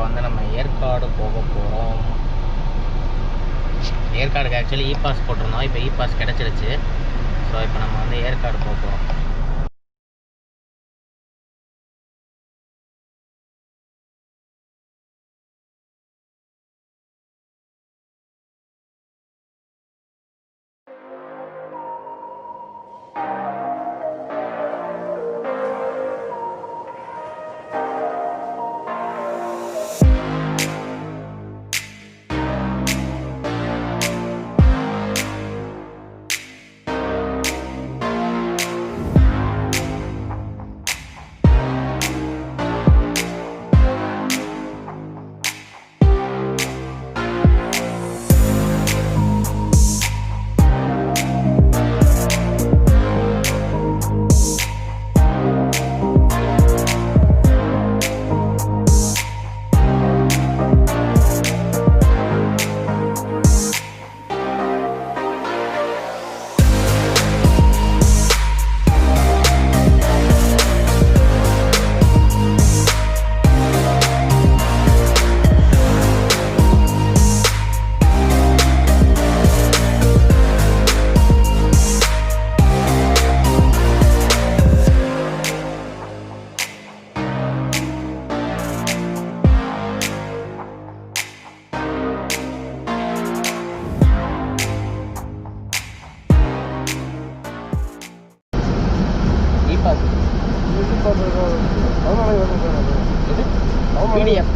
வந்து நம்ம ஏற்காடு போக போகிறோம். ஏற்காடுக்கு ஆக்சுவலி இ பாஸ் போட்டிருந்தோம். இப்போ இ பாஸ் கிடச்சிருச்சு. ஸோ இப்போ நம்ம வந்து ஏற்காடு போக போகிறோம்.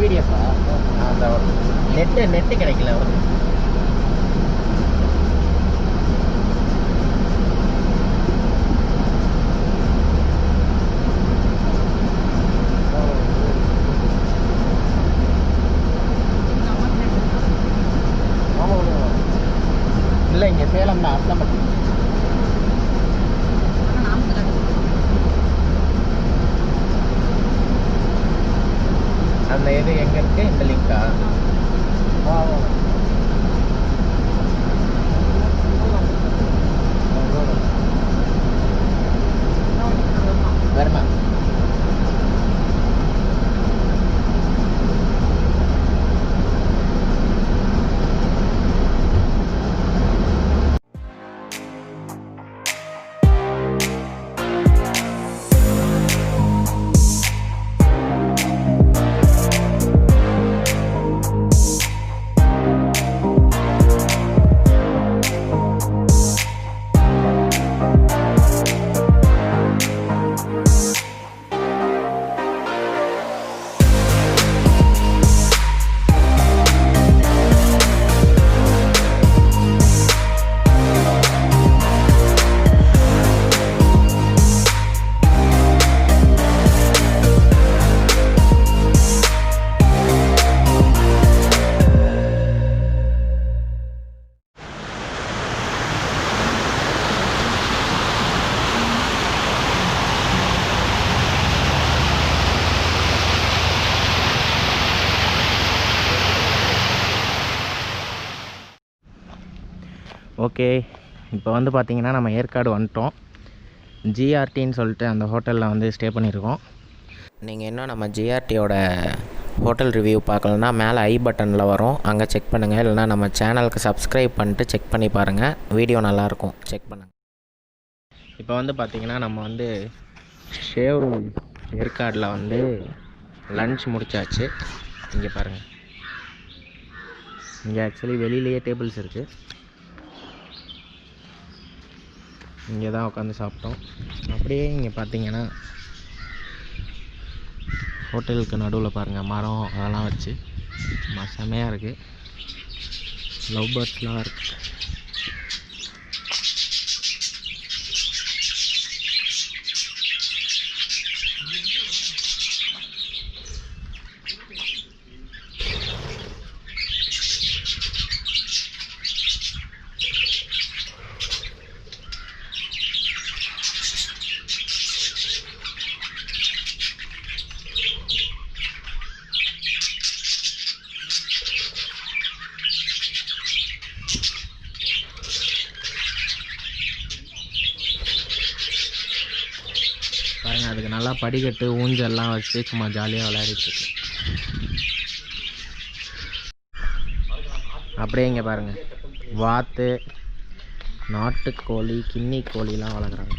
பிடிஎஃப் அந்த நெட்டு கிடைக்கல. இல்லை இங்கே சேலம் தான், அஸ்லாம்பட்டி. அந்த இது எங்கே இருக்குது? இந்த லிங்க்கா? வருமா? ஓகே, இப்போ வந்து பார்த்திங்கன்னா நம்ம ஏற்காடு வந்துட்டோம். ஜிஆர்டின்னு சொல்லிட்டு அந்த ஹோட்டலில் வந்து ஸ்டே பண்ணியிருக்கோம். நீங்கள் இன்னும் நம்ம ஜிஆர்டியோட ஹோட்டல் ரிவ்யூ பார்க்கலன்னா மேலே ஐ பட்டனில் வரும், அங்கே செக் பண்ணுங்கள். இல்லைனா நம்ம சேனலுக்கு சப்ஸ்கிரைப் பண்ணிட்டு செக் பண்ணி பாருங்கள், வீடியோ நல்லாயிருக்கும், செக் பண்ணுங்கள். இப்போ வந்து பார்த்திங்கன்னா நம்ம வந்து ஷேவ்ரோய்ஸ் ஏற்காடில் வந்து லன்ச் முடிச்சாச்சு. இங்கே பாருங்கள், இங்கே ஆக்சுவலி வெளியிலேயே டேபிள்ஸ் இருக்குது. இங்கே தான் உட்காந்து சாப்பிட்டோம். அப்படியே இங்கே பார்த்தீங்கன்னா ஹோட்டலுக்கு நடுவில் பாருங்கள் மரம் அதெல்லாம் வச்சு செமையாக இருக்குது. லவ் பேர்ட்ஸ்லாம் இருக்குது. பாருங்கள், அதுக்கு நல்லா படிக்கட்டு ஊஞ்சல்லாம் வச்சு சும்மா ஜாலியாக விளையாடிட்டுருக்கு. அப்படியே இங்கே பாருங்கள், வாத்து, நாட்டுக்கோழி, கின்னி கோழிலாம் வளர்க்குறாங்க.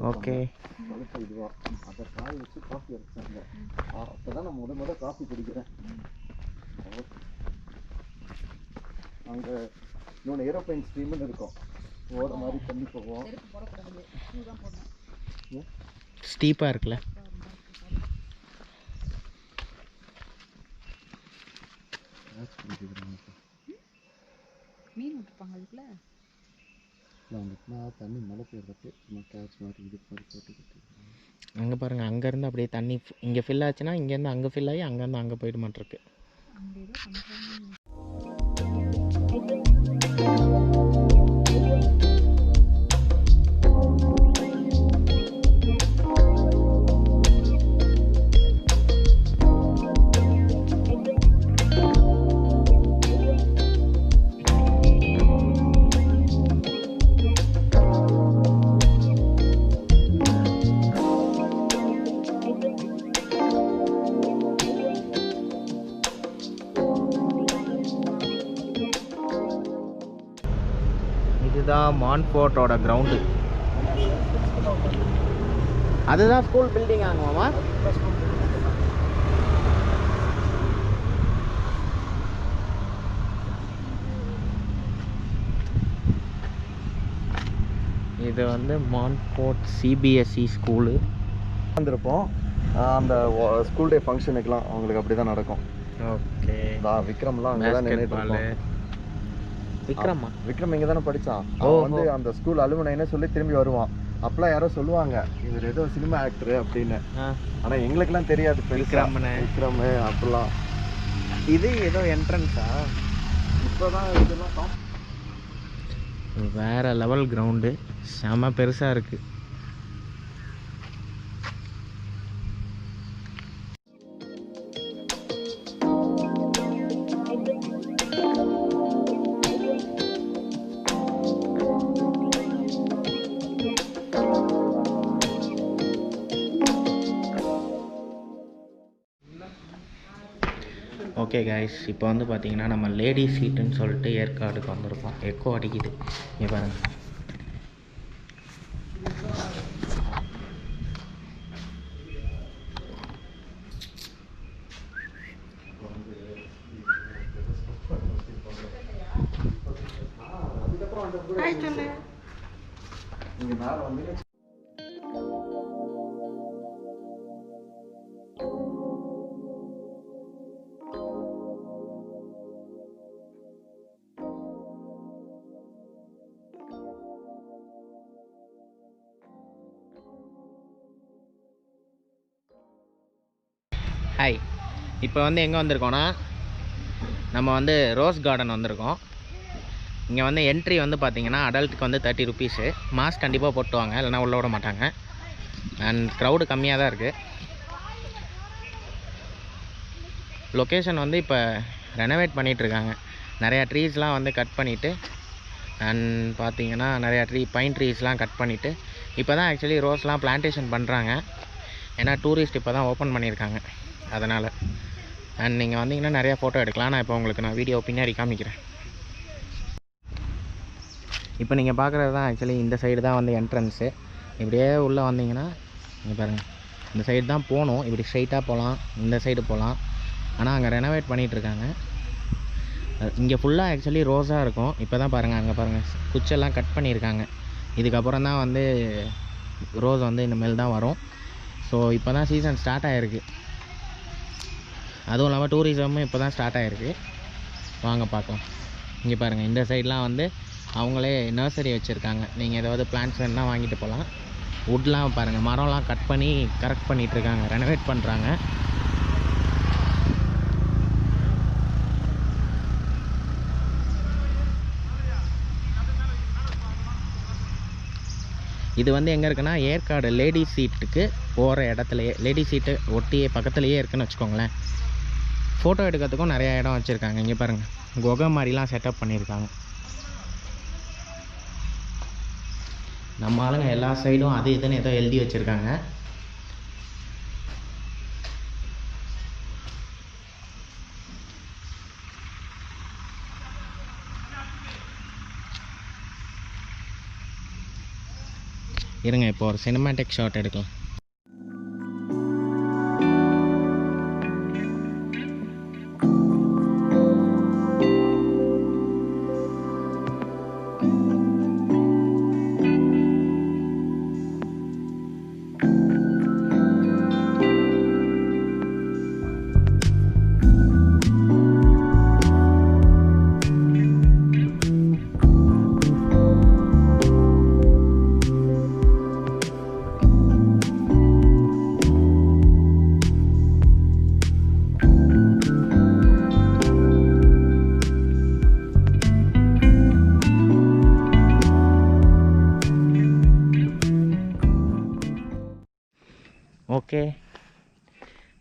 ஓகே, அதை காய வச்சு காஃபி அரைச்சாங்க. அப்போதான் நான் முத காஃபி குடிக்கிறேன். அங்கே இன்னொன்று ஏரோப்ளைன் ஸ்ட்ரீம்னு இருக்கும், ஓட மாதிரி தண்ணி போவோம். ஸ்டீப்பாக இருக்குல்ல. மீன் விட்டுருப்பாங்க அதுக்குள்ள. தண்ணி மழை பெய்யறதுக்கு சும்மா கேட்ச் மாதிரி இது மாதிரி போட்டுக்கிட்டு அங்கே பாருங்கள், அங்கேருந்து அப்படியே தண்ணி இங்கே ஃபில் ஆச்சுன்னா இங்கேருந்து அங்கே ஃபில் ஆகி அங்கேருந்து அங்கே போயிட மாட்டிருக்கு. இதுதான் மான்ஃபோர்ட்டோட கிரவுண்டு. அதுதான் ஸ்கூல் பில்டிங் ஆகுமாமா? இது வந்து மான்ஃபோர்ட் சிபிஎஸ்இ ஸ்கூலு. வந்திருப்போம். அந்த ஸ்கூல் டே ஃபங்க்ஷனுக்குலாம் அவங்களுக்கு அப்படி தான் நடக்கும். ஓகே. விக்ரம்லாம் அங்கே தான் நின்றுட்டு. விக்ரம் இங்கே தானே படித்தான். அவன் வந்து அந்த ஸ்கூல் அலுவனைன்னு சொல்லி திரும்பி வருவான். அப்பெல்லாம் யாரோ சொல்லுவாங்க இவர் ஏதோ சினிமா ஆக்டரு அப்படின்னு. ஆனால் எங்களுக்கெல்லாம் தெரியாது விக்ரம் அப்படிலாம். இது ஏதோ என்ட்ரன்ஸா? இப்போதான் இதெல்லாம் வேற லெவல் கிரவுண்டு, செம பெருசாக இருக்குது. ஓகே கைஸ், இப்போ வந்து பார்த்தீங்கன்னா நம்ம லேடி சீட்டுன்னு சொல்லிட்டு ஏற்காடுக்கு வந்திருக்கோம். எக்கோ அடிக்குது இங்கே பாருங்கள். இங்கே மேலே வந்து ஹாய், இப்போ வந்து எங்கே வந்திருக்கோன்னா நம்ம வந்து ரோஸ் கார்டன் வந்திருக்கோம். இங்கே வந்து என்ட்ரி வந்து பார்த்திங்கன்னா அடல்ட்டுக்கு வந்து 30 ருபீஸு. மாஸ்க் கண்டிப்பாக போட்டுவாங்க, இல்லைனா உள்ளே விட மாட்டாங்க. அண்ட் க்ரௌடு கம்மியாக தான் இருக்குது. லொக்கேஷன் வந்து இப்போ ரெனோவேட் பண்ணிகிட்ருக்காங்க. நிறையா ட்ரீஸ்லாம் வந்து கட் பண்ணிவிட்டு, அண்ட் பார்த்திங்கன்னா நிறையா பைன் ட்ரீஸ்லாம் கட் பண்ணிவிட்டு இப்போ தான் ஆக்சுவலி ரோஸ்லாம் பிளான்டேஷன் பண்ணுறாங்க. ஏன்னா டூரிஸ்ட் இப்போ தான் ஓப்பன் பண்ணியிருக்காங்க, அதனால். அண்ட் நீங்கள் வந்தீங்கன்னா நிறையா ஃபோட்டோ எடுக்கலாம். நான் இப்போ உங்களுக்கு வீடியோ பின்னாடி காமிக்கிறேன். இப்போ நீங்கள் பார்க்குறது தான் ஆக்சுவலி இந்த சைடு தான் வந்து என்ட்ரன்ஸு. இப்படியே உள்ளே வந்தீங்கன்னா இங்கே பாருங்கள், இந்த சைடு தான் போகணும். இப்படி ஸ்ட்ரைட்டாக போகலாம், இந்த சைடு போகலாம். ஆனால் அங்கே ரெனோவேட் பண்ணிகிட்ருக்காங்க. இங்கே ஃபுல்லாக ஆக்சுவலி ரோஸாக இருக்கும். இப்போ தான் பாருங்கள், அங்கே பாருங்கள் குச்செல்லாம் கட் பண்ணியிருக்காங்க. இதுக்கப்புறம் தான் வந்து ரோஸ் வந்து இனிமேல் தான் வரும். ஸோ இப்போ தான் சீசன் ஸ்டார்ட் ஆகிருக்கு. அதுவும் இல்லாமல் டூரிசமும் இப்போ தான் ஸ்டார்ட் ஆகிருக்கு. வாங்க பார்க்கலாம். இங்கே பாருங்கள், இந்த சைட்லாம் வந்து அவங்களே நர்சரி வச்சுருக்காங்க. நீங்கள் ஏதாவது பிளான்ட்ஸ் வேணுன்னா வாங்கிட்டு போகலாம். வுட்லாம் பாருங்கள், மரம்லாம் கட் பண்ணி கரெக்ட் பண்ணிகிட்ருக்காங்க, ரெனோவேட் பண்ணுறாங்க. இது வந்து எங்கே இருக்குன்னா ஏற்காடு லேடி சீட்டுக்கு போகிற இடத்துலையே, லேடி சீட்டு ஒட்டியே பக்கத்துலேயே இருக்குதுன்னு வச்சுக்கோங்களேன். ஃபோட்டோ எடுக்கிறதுக்கும் நிறையா இடம் வச்சுருக்காங்க. இங்கே பாருங்கள், குகை மாதிரிலாம் செட்டப் பண்ணியிருக்காங்க. நம்ம ஆளுங்க எல்லா சைடும் அது இதுன்னு ஏதோ எழுதி வச்சுருக்காங்க. இருங்க, இப்போ ஒரு சினிமேட்டிக் ஷாட் எடுக்கலாம். ஓகே,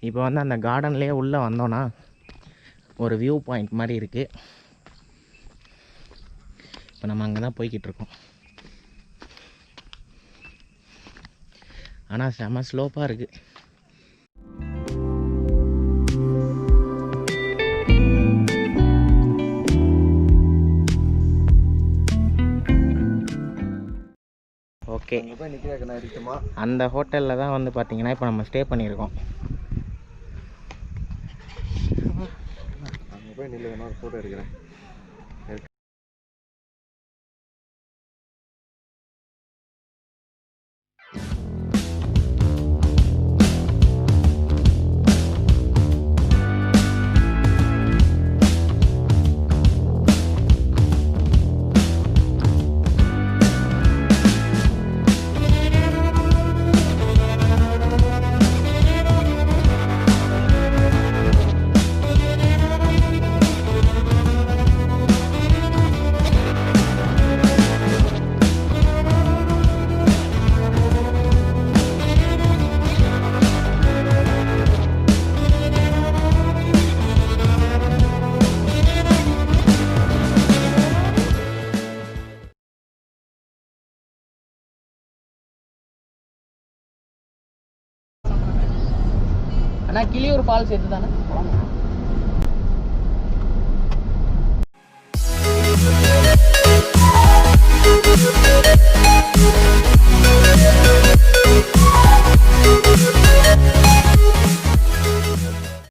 இப்போ வந்து அந்த கார்டன்லேயே உள்ளே வந்தோன்னா ஒரு வியூ பாயிண்ட் மாதிரி இருக்குது. இப்போ நம்ம அங்கே தான் போய்கிட்டுருக்கோம். ஆனால் செம ஸ்லோப்பாக இருக்குது. ஓகே, அங்கே போய் நிற்கிறேன் நான் இருக்குமா. அந்த ஹோட்டலில் தான் வந்து பார்த்தீங்கன்னா இப்போ நம்ம ஸ்டே பண்ணியிருக்கோம். அங்கே போய் நில்லு, ஒரு ஃபோட்டோ எடுக்கிறேன். அண்ணா கிளியூர் ஃபால்ஸ் எது தானே?